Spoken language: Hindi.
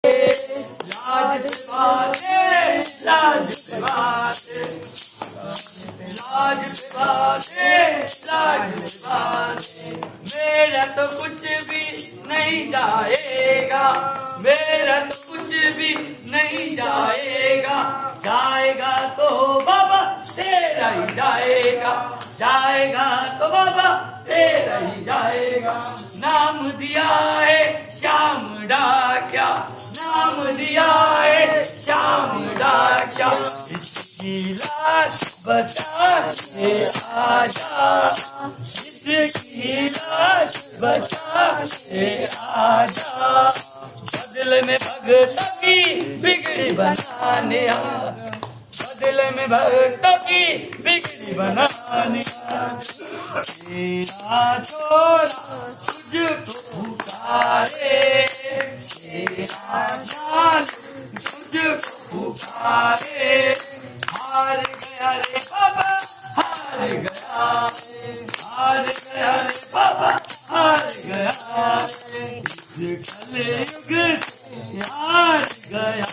लाज पे बातें, लाज पे बातें, लाज पे बातें, लाज पे बातें। मेरा तो कुछ भी नहीं जाएगा, मेरा तो कुछ भी नहीं जाएगा, जाएगा तो बाबा तेरा ही जाएगा, जाएगा तो बाबा तेरा ही जाएगा। नाम दिया है श्याम डाकिया, नाम दिया है श्याम डाकिया। इसकी लाश बचा के आजा, इसकी लाश बचा के आजा। बदले में भगतों की बिगड़ी बनाने आ, बदले में भक्तों की बिगड़ी बनाने आ। तेरा छोरा तुझको पुकारे, तेरा जान तुझको पुकारे। हार गया रे बाबा, हार गया, हार गया रे बाबा, हार गया। इस कलयुग से हार गया।